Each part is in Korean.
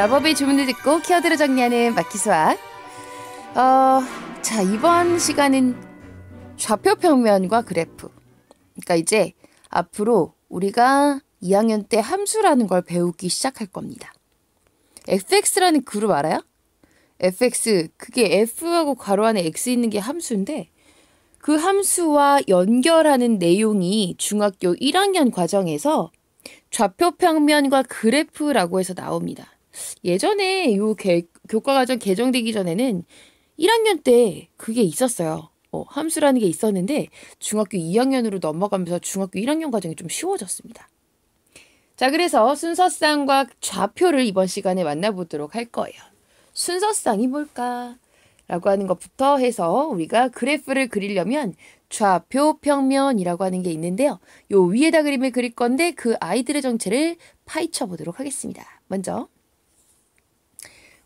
마법의 주문을 듣고 키워드로 정리하는 마키수학. 자, 이번 시간은 좌표 평면과 그래프. 그러니까 이제 앞으로 우리가 2학년 때 함수라는 걸 배우기 시작할 겁니다. fx라는 그룹 알아요? fx, 그게 f하고 괄호 안에 x 있는 게 함수인데 그 함수와 연결하는 내용이 중학교 1학년 과정에서 좌표 평면과 그래프라고 해서 나옵니다. 예전에 이 교과과정 개정되기 전에는 1학년 때 그게 있었어요. 함수라는 게 있었는데 중학교 2학년으로 넘어가면서 중학교 1학년 과정이 좀 쉬워졌습니다. 자, 그래서 순서쌍과 좌표를 이번 시간에 만나보도록 할 거예요. 순서쌍이 뭘까? 라고 하는 것부터 해서 우리가 그래프를 그리려면 좌표 평면이라고 하는 게 있는데요. 요 위에다 그림을 그릴 건데 그 아이들의 정체를 파헤쳐 보도록 하겠습니다. 먼저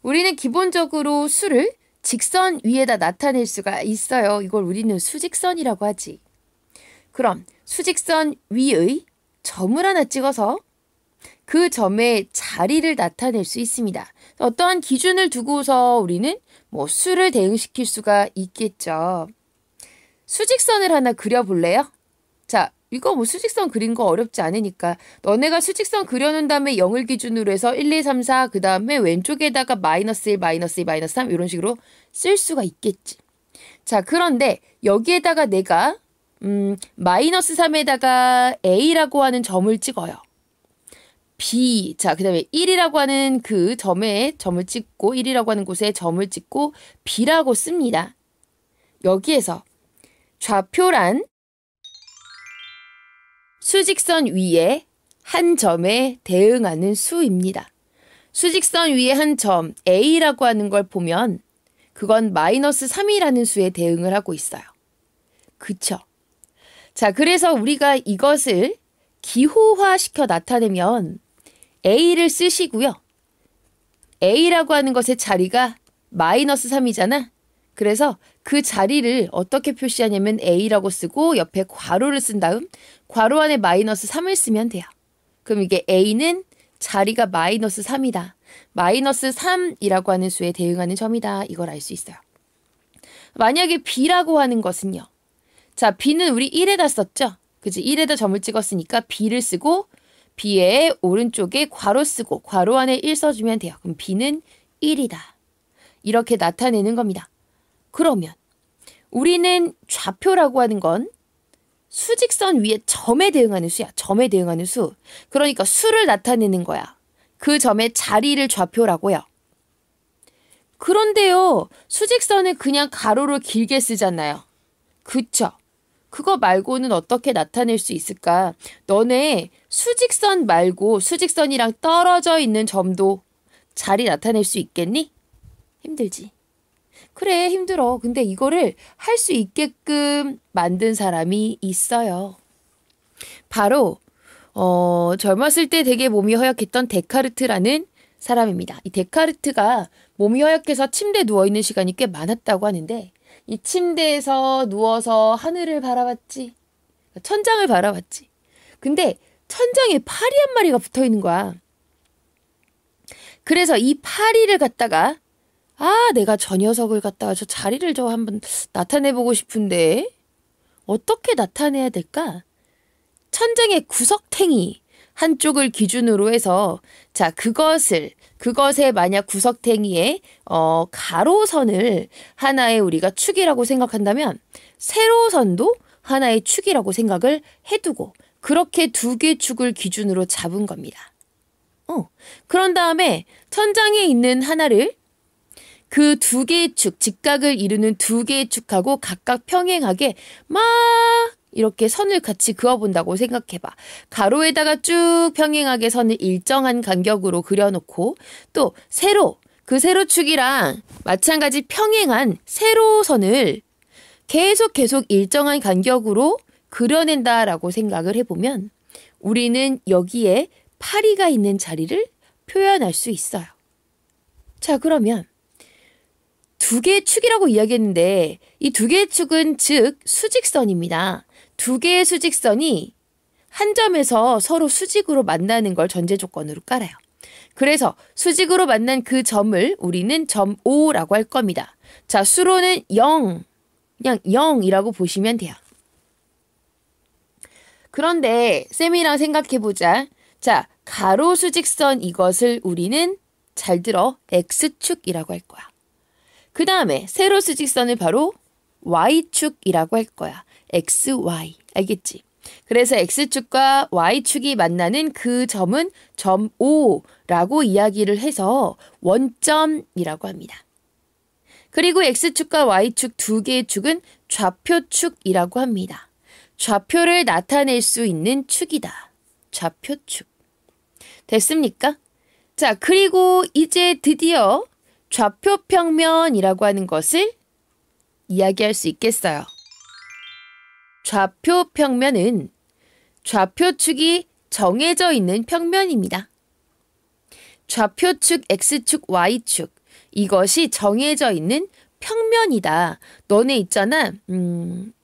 우리는 기본적으로 수를 직선 위에다 나타낼 수가 있어요. 이걸 우리는 수직선이라고 하지. 그럼 수직선 위의 점을 하나 찍어서 그 점의 자리를 나타낼 수 있습니다. 어떠한 기준을 두고서 우리는 수를 대응시킬 수가 있겠죠. 수직선을 하나 그려볼래요? 자, 이거 수직선 그린 거 어렵지 않으니까 너네가 수직선 그려놓은 다음에 0을 기준으로 해서 1, 2, 3, 4 그 다음에 왼쪽에다가 마이너스 1, 마이너스 2, 마이너스 3 이런 식으로 쓸 수가 있겠지. 자, 그런데 여기에다가 내가 마이너스 3에다가 A라고 하는 점을 찍어요. B, 자, 그 다음에 1이라고 하는 그 점에 점을 찍고 1이라고 하는 곳에 점을 찍고 B라고 씁니다. 여기에서 좌표란 수직선 위에 한 점에 대응하는 수입니다. 수직선 위에 한 점 A라고 하는 걸 보면 그건 마이너스 3이라는 수에 대응을 하고 있어요. 그쵸? 자, 그래서 우리가 이것을 기호화시켜 나타내면 A를 쓰시고요. A라고 하는 것의 자리가 마이너스 3이잖아. 그래서 그 자리를 어떻게 표시하냐면 A라고 쓰고 옆에 괄호를 쓴 다음 괄호 안에 마이너스 3을 쓰면 돼요. 그럼 이게 A는 자리가 마이너스 3이다. 마이너스 3이라고 하는 수에 대응하는 점이다. 이걸 알 수 있어요. 만약에 B라고 하는 것은요. 자, B는 우리 1에다 썼죠? 그치? 1에다 점을 찍었으니까 B를 쓰고 B의 오른쪽에 괄호 쓰고 괄호 안에 1 써주면 돼요. 그럼 B는 1이다. 이렇게 나타내는 겁니다. 그러면 우리는 좌표라고 하는 건 수직선 위에 점에 대응하는 수야. 점에 대응하는 수. 그러니까 수를 나타내는 거야. 그 점의 자리를 좌표라고요. 그런데요. 수직선을 그냥 가로로 길게 쓰잖아요. 그쵸? 그거 말고는 어떻게 나타낼 수 있을까? 너네 수직선 말고 수직선이랑 떨어져 있는 점도 자리 나타낼 수 있겠니? 힘들지. 그래, 힘들어. 근데 이거를 할 수 있게끔 만든 사람이 있어요. 바로 젊었을 때 되게 몸이 허약했던 데카르트라는 사람입니다. 이 데카르트가 몸이 허약해서 침대에 누워있는 시간이 꽤 많았다고 하는데 이 침대에서 누워서 하늘을 바라봤지. 천장을 바라봤지. 근데 천장에 파리 한 마리가 붙어있는 거야. 그래서 이 파리를 갖다가 내가 저 녀석을 갖다가 저 자리를 저 한번 나타내보고 싶은데 어떻게 나타내야 될까? 천장의 구석탱이 한쪽을 기준으로 해서 자, 그것의 만약 구석탱이에 가로선을 하나의 우리가 축이라고 생각한다면 세로선도 하나의 축이라고 생각을 해두고 그렇게 두 개의 축을 기준으로 잡은 겁니다. 그런 다음에 천장에 있는 하나를 그 두 개의 축, 직각을 이루는 두 개의 축하고 각각 평행하게 막 이렇게 선을 같이 그어본다고 생각해봐. 가로에다가 쭉 평행하게 선을 일정한 간격으로 그려놓고 또 그 세로축이랑 마찬가지 평행한 세로선을 계속 일정한 간격으로 그려낸다라고 생각을 해보면 우리는 여기에 파리가 있는 자리를 표현할 수 있어요. 자, 그러면 두 개의 축이라고 이야기했는데 이 두 개의 축은 즉 수직선입니다. 두 개의 수직선이 한 점에서 서로 수직으로 만나는 걸 전제 조건으로 깔아요. 그래서 수직으로 만난 그 점을 우리는 점 O라고 할 겁니다. 자, 수로는 0, 그냥 0이라고 보시면 돼요. 그런데 쌤이랑 생각해보자. 자, 가로 수직선 이것을 우리는 잘 들어 X축이라고 할 거야. 그 다음에 세로 수직선을 바로 Y축이라고 할 거야. XY. 알겠지? 그래서 X축과 Y축이 만나는 그 점은 점 O라고 이야기를 해서 원점이라고 합니다. 그리고 X축과 Y축 두 개의 축은 좌표축이라고 합니다. 좌표를 나타낼 수 있는 축이다. 좌표축. 됐습니까? 자, 그리고 이제 드디어 좌표평면이라고 하는 것을 이야기할 수 있겠어요. 좌표평면은 좌표축이 정해져 있는 평면입니다. 좌표축, X축, Y축 이것이 정해져 있는 평면이다. 너네 있잖아.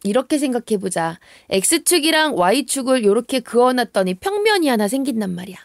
이렇게 생각해보자. X축이랑 Y축을 이렇게 그어놨더니 평면이 하나 생긴단 말이야.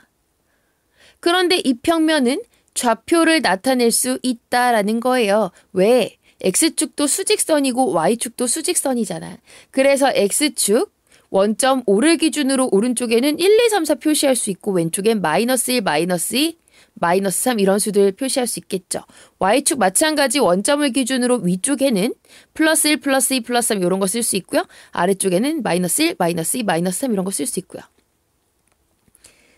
그런데 이 평면은 좌표를 나타낼 수 있다라는 거예요. 왜? X축도 수직선이고 Y축도 수직선이잖아. 그래서 X축 원점 5를 기준으로 오른쪽에는 1, 2, 3, 4 표시할 수 있고 왼쪽엔 마이너스 1, 마이너스 2, 마이너스 3 이런 수들 표시할 수 있겠죠. Y축 마찬가지 원점을 기준으로 위쪽에는 플러스 1, 플러스 2, 플러스 3 이런 거 쓸 수 있고요. 아래쪽에는 마이너스 1, 마이너스 2, 마이너스 3 이런 거 쓸 수 있고요.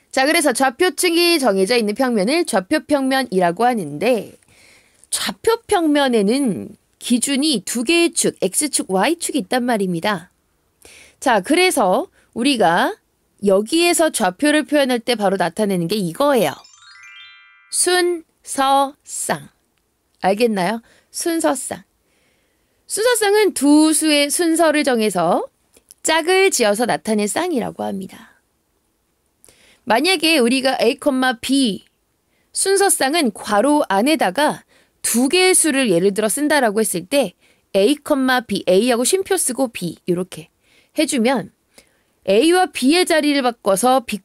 자, 그래서 좌표축이 정해져 있는 평면을 좌표평면이라고 하는데 좌표평면에는 기준이 두 개의 축, X축, Y축이 있단 말입니다. 자, 그래서 우리가 여기에서 좌표를 표현할 때 바로 나타내는 게 이거예요. 순서쌍. 알겠나요? 순서쌍. 순서쌍은 두 수의 순서를 정해서 짝을 지어서 나타낸 쌍이라고 합니다. 만약에 우리가 A, B 순서쌍은 괄호 안에다가 두 개의 수를 예를 들어 쓴다라고 했을 때 A, B, A하고 쉼표 쓰고 B 이렇게 해주면 A와 B의 자리를 바꿔서 B,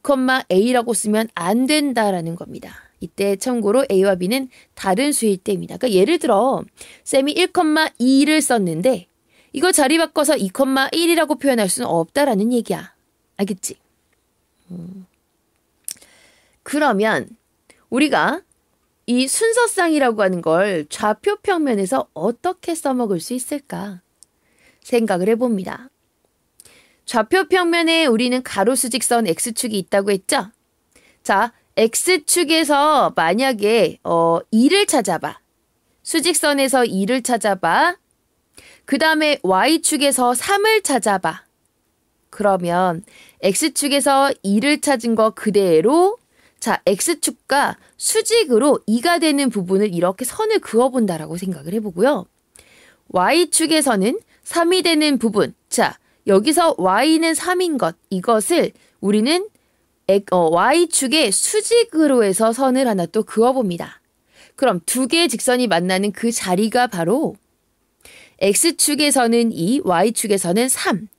A라고 쓰면 안 된다라는 겁니다. 이때 참고로 A와 B는 다른 수일 때입니다. 그러니까 예를 들어 쌤이 1, 2를 썼는데 이거 자리 바꿔서 2, 1이라고 표현할 수는 없다라는 얘기야. 알겠지? 그러면 우리가 이 순서쌍이라고 하는 걸 좌표평면에서 어떻게 써먹을 수 있을까? 생각을 해봅니다. 좌표평면에 우리는 가로수직선 X축이 있다고 했죠? 자, X축에서 만약에 2를 찾아봐. 수직선에서 2를 찾아봐. 그 다음에 Y축에서 3을 찾아봐. 그러면 X축에서 2를 찾은 거 그대로 자, X축과 수직으로 2가 되는 부분을 이렇게 선을 그어본다라고 생각을 해보고요. Y축에서는 3이 되는 부분. 자, 여기서 Y는 3인 것. 이것을 우리는 Y축의 수직으로 해서 선을 하나 또 그어봅니다. 그럼 두 개의 직선이 만나는 그 자리가 바로 X축에서는 2, Y축에서는 3.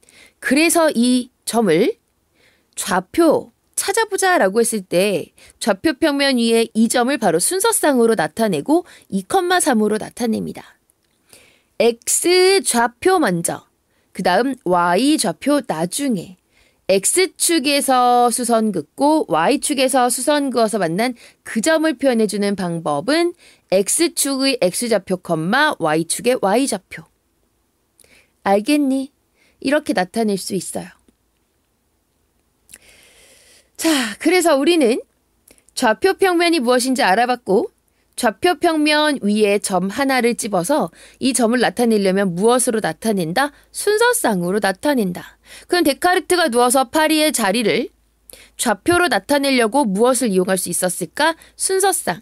그래서 이 점을 좌표 찾아보자 라고 했을 때 좌표평면 위에 이 점을 바로 순서쌍으로 나타내고 2,3으로 나타냅니다. X 좌표 먼저, 그 다음 Y 좌표 나중에 X축에서 수선 긋고 Y축에서 수선 그어서 만난 그 점을 표현해주는 방법은 X축의 X좌표, Y축의 Y좌표. 알겠니? 이렇게 나타낼 수 있어요. 자, 그래서 우리는 좌표평면이 무엇인지 알아봤고 좌표평면 위에 점 하나를 집어서 이 점을 나타내려면 무엇으로 나타낸다? 순서쌍으로 나타낸다. 그럼 데카르트가 누워서 파리의 자리를 좌표로 나타내려고 무엇을 이용할 수 있었을까? 순서쌍.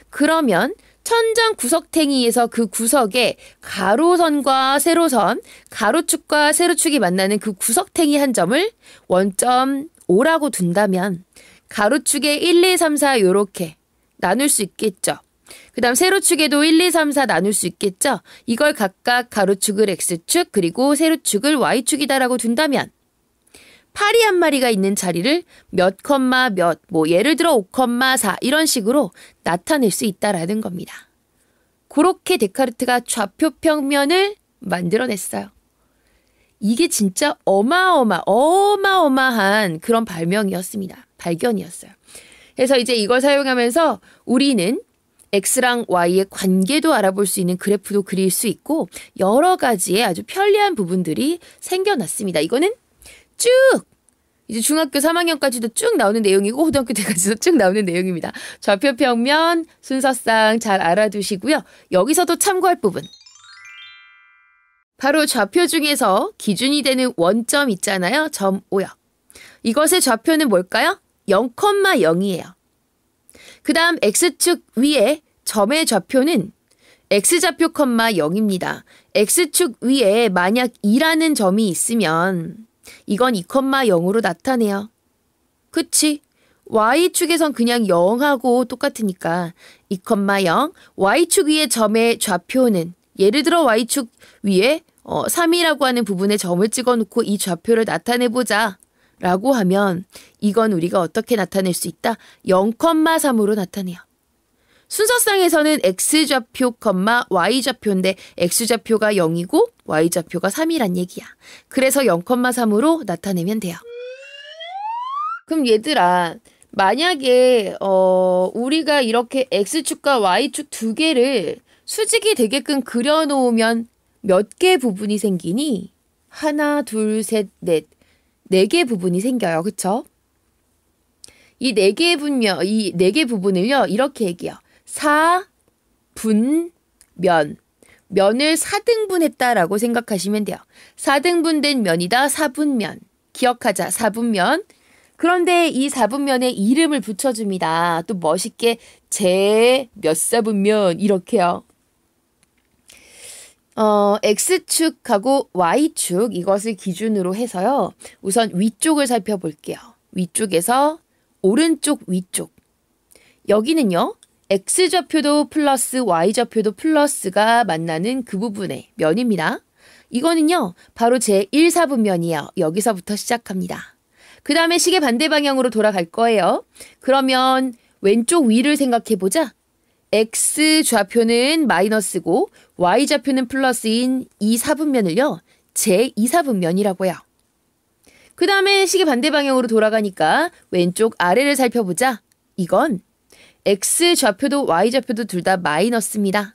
그러면 천장 구석탱이에서 그 구석에 가로선과 세로선, 가로축과 세로축이 만나는 그 구석탱이 한 점을 원점 5라고 둔다면 가로축에 1, 2, 3, 4 요렇게 나눌 수 있겠죠. 그 다음 세로축에도 1, 2, 3, 4 나눌 수 있겠죠. 이걸 각각 가로축을 X축 그리고 세로축을 Y축이다라고 둔다면 파리 한 마리가 있는 자리를 몇 컴마 몇, 뭐 예를 들어 5,4 이런 식으로 나타낼 수 있다라는 겁니다. 그렇게 데카르트가 좌표평면을 만들어냈어요. 이게 진짜 어마어마한 그런 발견이었어요. 그래서 이제 이걸 사용하면서 우리는 X랑 Y의 관계도 알아볼 수 있는 그래프도 그릴 수 있고 여러 가지의 아주 편리한 부분들이 생겨났습니다. 이거는 쭉 이제 중학교 3학년까지도 쭉 나오는 내용이고 고등학교 때까지도 쭉 나오는 내용입니다. 좌표평면 순서상 잘 알아두시고요. 여기서도 참고할 부분. 바로 좌표 중에서 기준이 되는 원점 있잖아요. 점 O역. 이것의 좌표는 뭘까요? 0,0이에요. 그 다음 X축 위에 점의 좌표는 X좌표, 0입니다. X축 위에 만약 2라는 점이 있으면 이건 2,0으로 나타내요. 그치? Y축에선 그냥 0하고 똑같으니까 2,0. Y축 위의 점의 좌표는 예를 들어 Y축 위에 3이라고 하는 부분에 점을 찍어놓고 이 좌표를 나타내보자 라고 하면 이건 우리가 어떻게 나타낼 수 있다? 0,3으로 나타내요. 순서상에서는 X좌표, Y좌표인데 X좌표가 0이고 Y좌표가 3이란 얘기야. 그래서 0,3으로 나타내면 돼요. 그럼 얘들아, 만약에 우리가 이렇게 X축과 Y축 두 개를 수직이 되게끔 그려놓으면 몇 개 부분이 생기니? 하나, 둘, 셋, 넷. 4개 부분이 생겨요. 그쵸? 이 4개 부분을요. 이렇게 얘기해요. 사분면. 면을 4등분했다라고 생각하시면 돼요. 4등분된 면이다. 4분면. 기억하자. 4분면. 그런데 이 4분면에 이름을 붙여줍니다. 또 멋있게 제 몇 사분면 이렇게요. X축하고 Y축 이것을 기준으로 해서요. 우선 위쪽을 살펴볼게요. 위쪽에서 오른쪽 위쪽. 여기는요. X좌표도 플러스 Y좌표도 플러스가 만나는 그 부분의 면입니다. 이거는요. 바로 제 1사분면이에요. 여기서부터 시작합니다. 그 다음에 시계 반대 방향으로 돌아갈 거예요. 그러면 왼쪽 위를 생각해보자. X좌표는 마이너스고 Y좌표는 플러스인 이 사분면을요. 제 2사분면이라고 해요. 그 다음에 시계 반대 방향으로 돌아가니까 왼쪽 아래를 살펴보자. 이건 X좌표도 Y좌표도 둘 다 마이너스입니다.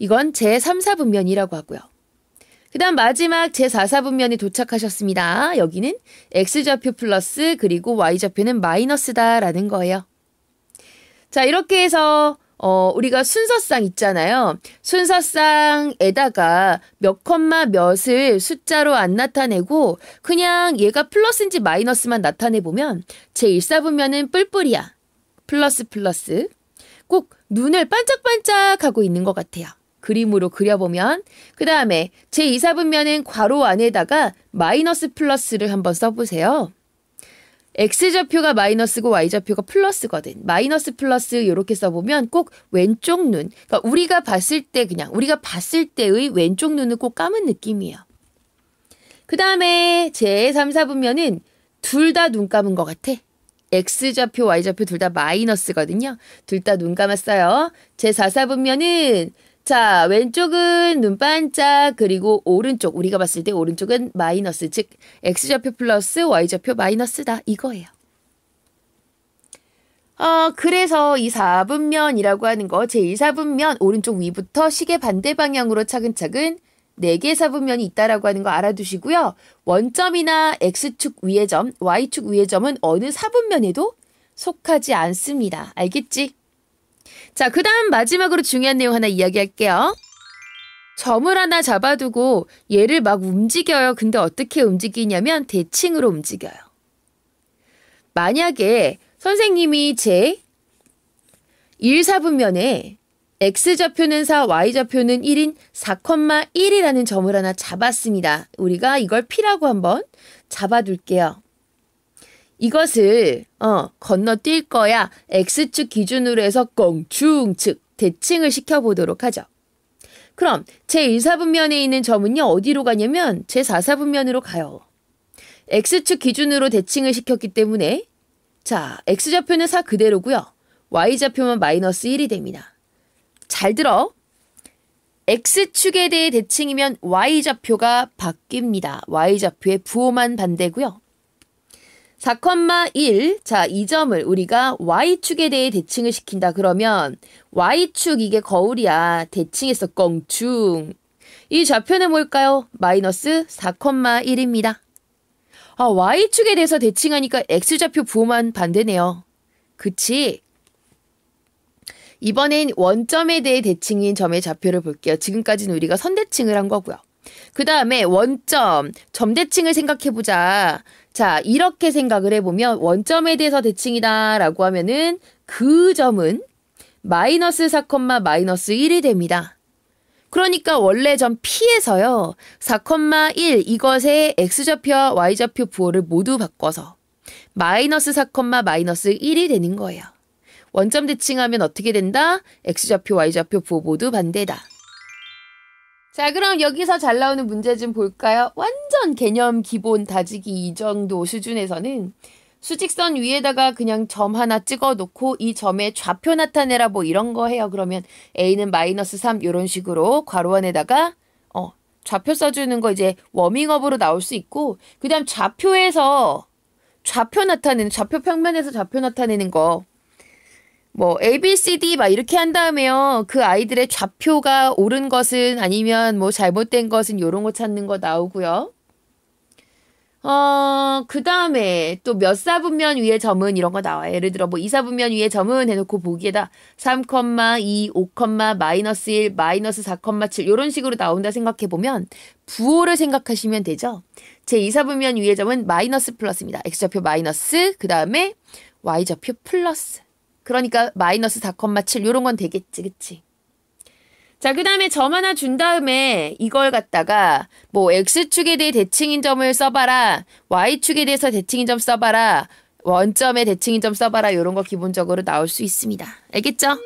이건 제 3사분면이라고 하고요. 그 다음 마지막 제 4사분면에 도착하셨습니다. 여기는 X좌표 플러스 그리고 Y좌표는 마이너스다라는 거예요. 자, 이렇게 해서 우리가 순서상 있잖아요. 순서상에다가 몇 컴마 몇을 숫자로 안 나타내고 그냥 얘가 플러스인지 마이너스만 나타내보면 제 1사분면은 뿔뿔이야. 플러스 플러스. 꼭 눈을 반짝반짝하고 있는 것 같아요. 그림으로 그려보면. 그 다음에 제 2사분면은 괄호 안에다가 마이너스 플러스를 한번 써보세요. X좌표가 마이너스고 Y좌표가 플러스거든. 마이너스 플러스 이렇게 써보면 꼭 왼쪽 눈. 그러니까 우리가 봤을 때의 왼쪽 눈은 꼭 감은 느낌이에요. 그 다음에 제 3사분면은 둘 다 눈 감은 것 같아. X좌표, Y좌표 둘 다 마이너스거든요. 둘 다 눈 감았어요. 제 4사분면은 자, 왼쪽은 눈 반짝, 그리고 오른쪽, 우리가 봤을 때 오른쪽은 마이너스, 즉 X좌표 플러스 Y좌표 마이너스다, 이거예요. 그래서 이 4분면이라고 하는 거, 제1사분면 오른쪽 위부터 시계 반대 방향으로 차근차근 4개 사분면이 있다라고 하는 거 알아두시고요. 원점이나 X축 위의 점, Y축 위의 점은 어느 사분면에도 속하지 않습니다. 알겠지? 자, 그 다음 마지막으로 중요한 내용 하나 이야기할게요. 점을 하나 잡아두고 얘를 막 움직여요. 근데 어떻게 움직이냐면 대칭으로 움직여요. 만약에 선생님이 제 1사분면에 X좌표는 4, Y좌표는 1인 4,1이라는 점을 하나 잡았습니다. 우리가 이걸 P라고 한번 잡아둘게요. 이것을 건너뛸 거야. X축 기준으로 해서 껑충측 대칭을 시켜보도록 하죠. 그럼 제 1사분면에 있는 점은요. 어디로 가냐면 제 4사분면으로 가요. X축 기준으로 대칭을 시켰기 때문에 자, X좌표는 4 그대로고요. Y좌표만 마이너스 1이 됩니다. 잘 들어. X축에 대해 대칭이면 Y좌표가 바뀝니다. Y좌표의 부호만 반대고요. 4,1 자, 이 점을 우리가 Y축에 대해 대칭을 시킨다. 그러면 Y축 이게 거울이야. 대칭했어. 껑충. 이 좌표는 뭘까요? 마이너스 4,1입니다. 아, Y축에 대해서 대칭하니까 X좌표 부호만 반대네요. 그치? 이번엔 원점에 대해 대칭인 점의 좌표를 볼게요. 지금까지는 우리가 선대칭을 한 거고요. 그 다음에 원점, 점대칭을 생각해보자. 자, 이렇게 생각을 해보면 원점에 대해서 대칭이다 라고 하면은 그 점은 마이너스 4, 마이너스 1이 됩니다. 그러니까 원래 점 P에서요. 4,1 이것의 X좌표와 Y좌표 부호를 모두 바꿔서 마이너스 4, 마이너스 1이 되는 거예요. 원점 대칭하면 어떻게 된다? X좌표, Y좌표 부호 모두 반대다. 자, 그럼 여기서 잘 나오는 문제 좀 볼까요? 완전 개념 기본 다지기 이 정도 수준에서는 수직선 위에다가 그냥 점 하나 찍어 놓고 이 점의 좌표 나타내라 뭐 이런 거 해요. 그러면 A는 마이너스 3 이런 식으로 괄호 안에다가 좌표 써주는 거 이제 워밍업으로 나올 수 있고 그 다음 좌표에서 좌표 나타내는 좌표 평면에서 좌표 나타내는 거 뭐 A, B, C, D 막 이렇게 한 다음에요. 그 아이들의 좌표가 옳은 것은 아니면 뭐 잘못된 것은 요런 거 찾는 거 나오고요. 그 다음에 또 몇 사분면 위의 점은 이런 거 나와요. 예를 들어 뭐 2사분면 위의 점은 해놓고 보기에다 3,2, 5, 마이너스 1, 마이너스 4,7 이런 식으로 나온다 생각해보면 부호를 생각하시면 되죠. 제 2사분면 위의 점은 마이너스 플러스입니다. X좌표 마이너스 그 다음에 Y좌표 플러스 그러니까 마이너스 4,7 이런 건 되겠지. 그치? 자, 그 다음에 점 하나 준 다음에 이걸 갖다가 뭐 X축에 대해 대칭인 점을 써봐라. Y축에 대해서 대칭인 점 써봐라. 원점에 대칭인 점 써봐라. 이런 거 기본적으로 나올 수 있습니다. 알겠죠?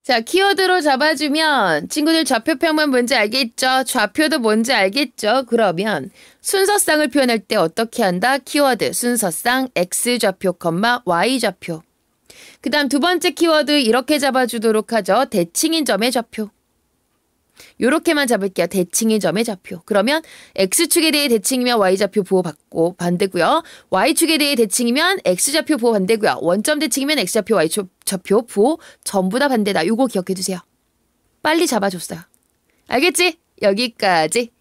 자, 키워드로 잡아주면 친구들 좌표 평면 뭔지 알겠죠? 좌표도 뭔지 알겠죠? 그러면 순서쌍을 표현할 때 어떻게 한다? 키워드 순서쌍 X좌표, Y좌표. 그 다음 두 번째 키워드 이렇게 잡아주도록 하죠. 대칭인 점의 좌표. 요렇게만 잡을게요. 대칭인 점의 좌표. 그러면 X축에 대해 대칭이면 Y좌표 부호 받고 반대고요. Y축에 대해 대칭이면 X좌표 부호 반대고요. 원점 대칭이면 X좌표, Y좌표 부호 전부 다 반대다. 요거 기억해두세요. 빨리 잡아줬어요. 알겠지? 여기까지.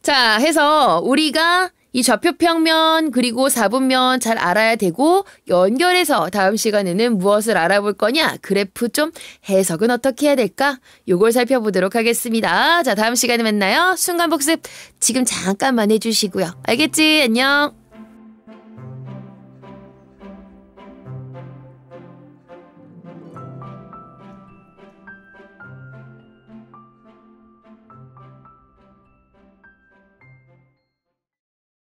자, 해서 우리가 이 좌표 평면 그리고 사분면 잘 알아야 되고 연결해서 다음 시간에는 무엇을 알아볼 거냐? 그래프 좀 해석은 어떻게 해야 될까? 요걸 살펴보도록 하겠습니다. 자, 다음 시간에 만나요. 순간복습 지금 잠깐만 해주시고요. 알겠지? 안녕.